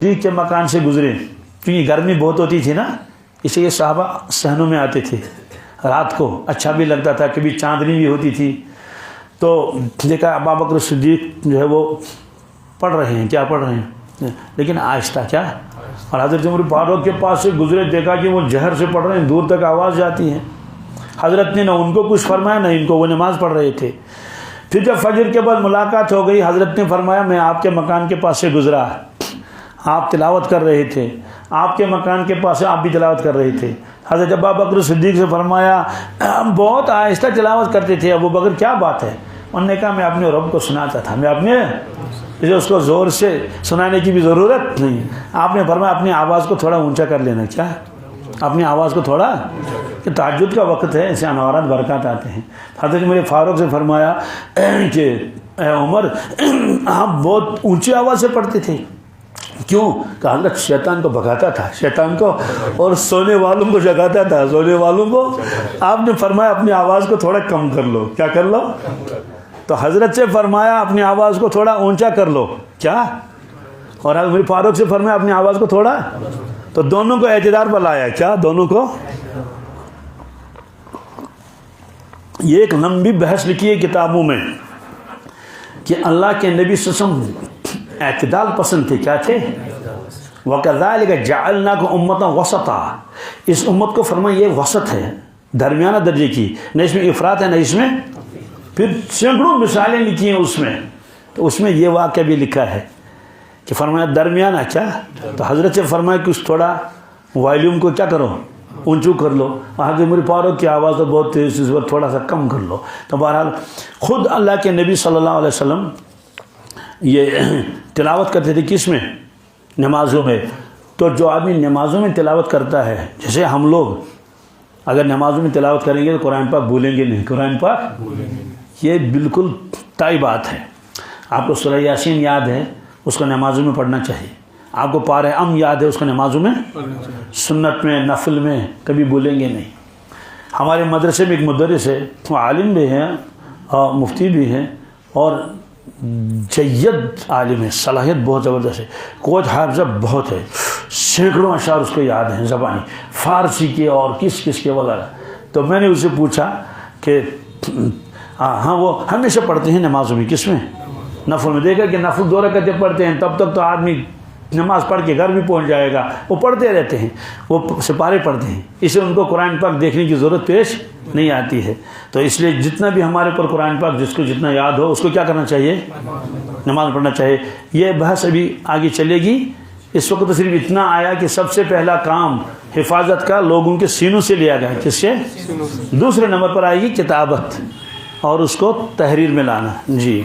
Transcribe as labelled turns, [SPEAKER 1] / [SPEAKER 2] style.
[SPEAKER 1] صدیق کے مکان سے گزرے، کیونکہ گرمی بہت ہوتی تھی نا، اس لیے صحابہ صحنوں میں آتے تھے رات کو، اچھا بھی لگتا تھا، کبھی چاندنی بھی ہوتی تھی، تو دیکھا ابوبکر صدیق جو ہے وہ پڑھ رہے ہیں، کیا پڑھ رہے ہیں، لیکن آہستہ، کیا، اور حضرت عمر فاروق کے پاس سے گزرے، دیکھا کہ وہ جہر سے پڑھ رہے ہیں، دور تک آواز جاتی ہے۔ حضرت نے نہ ان کو کچھ فرمایا نہ ان کو، وہ نماز پڑھ رہے تھے۔ پھر جب فجر کے بعد ملاقات ہو گئی، حضرت نے فرمایا میں آپ کے مکان کے پاس سے گزرا، آپ تلاوت کر رہے تھے، آپ کے مکان کے پاس سے آپ بھی تلاوت کر رہے تھے۔ حضرت ابوبکر صدیق سے فرمایا بہت آہستہ تلاوت کرتے تھے ابوبکر، کیا بات ہے؟ انہوں نے کہا میں اپنے رب کو سناتا تھا، میں اپنے اس کو زور سے سنانے کی بھی ضرورت نہیں۔ آپ نے فرمایا اپنی آواز کو تھوڑا اونچا کر لینا، کیا، اپنی آواز کو تھوڑا، کہ تہجد کا وقت ہے، اسے انوارات برکات آتے ہیں۔ حضرت میرے فاروق سے فرمایا کہ اے عمر آپ بہت اونچی آواز سے پڑھتے تھے، کیوں؟ کہ حضرت شیطان کو بھگاتا تھا، شیطان کو، اور سونے والوں کو جگاتا تھا، سونے والوں کو۔ آپ نے فرمایا اپنی آواز کو تھوڑا کم کر لو، کیا کر لو؟ تو حضرت سے فرمایا اپنی آواز کو تھوڑا اونچا کر لو، کیا، اور حضرت میرے فاروق سے فرمایا اپنی آواز کو تھوڑا، تو دونوں کو اعتدال پر لایا، کیا، دونوں کو۔ یہ ایک لمبی بحث لکھی ہے کتابوں میں کہ اللہ کے نبی صلی اللہ علیہ وسلم اعتدال پسند تھے، کیا تھے؟ وَكَذَلِكَ جَعَلْنَاكُمْ أُمَّةً وَسَطًا، اس امت کو فرمایا یہ وسط ہے، درمیانہ درجے کی، نہ اس میں افراط ہے نہ اس میں، پھر سینکڑوں مثالیں لکھی ہیں اس میں، تو اس میں یہ واقعہ بھی لکھا ہے کہ فرمایا درمیانہ، کیا، تو حضرت سے فرمایا کہ اس تھوڑا وائلیوم کو کیا کرو، اونچو کر لو، حضرت عمر فاروق کی آواز تو بہت تیز، اس وقت تھوڑا سا کم کر لو۔ تو بہرحال خود اللہ کے نبی صلی اللہ علیہ وسلم یہ تلاوت کرتے تھے، کس میں؟ نمازوں میں۔ تو جو آدمی نمازوں میں تلاوت کرتا ہے، جیسے ہم لوگ اگر نمازوں میں تلاوت کریں گے تو قرآن پاک بھولیں گے نہیں، قرآن پاک یہ بالکل طے بات ہے۔ آپ کو سورہ یاسین یاد ہے، اس کو نمازوں میں پڑھنا چاہیے۔ آپ کو پارہ ام یاد ہے، اس کو نمازوں میں، سنت میں، نفل میں کبھی بھولیں گے نہیں۔ ہمارے مدرسے میں ایک مدرس ہے، وہ عالم بھی ہیں اور مفتی بھی ہیں اور جید عالم ہے، صلاحیت بہت زبردست ہے، قوت حافظہ بہت ہے، سینکڑوں اشعار اس کو یاد ہیں زبانی، فارسی کے اور کس کے وغیرہ۔ تو میں نے اسے پوچھا کہ ہاں وہ ہمیشہ پڑھتے ہیں نمازوں میں، کس میں؟ نفل میں۔ دیکھا کہ نفل 2 رکعتیں پڑھتے ہیں، تب تک تو آدمی نماز پڑھ کے گھر بھی پہنچ جائے گا، وہ پڑھتے رہتے ہیں، وہ سپارے پڑھتے ہیں، اسے ان کو قرآن پاک دیکھنے کی ضرورت پیش نہیں آتی ہے۔ تو اس لیے جتنا بھی ہمارے پر قرآن پاک جس کو جتنا یاد ہو اس کو کیا کرنا چاہیے؟ نماز پڑھنا چاہیے۔ یہ بحث ابھی آگے چلے گی، اس وقت تو صرف اتنا آیا کہ سب سے پہلا کام حفاظت کا لوگوں کے سینوں سے لیا گیا، کس سے؟ دوسرے نمبر پر آئے گی کتابت اور اس کو تحریر میں لانا۔ جی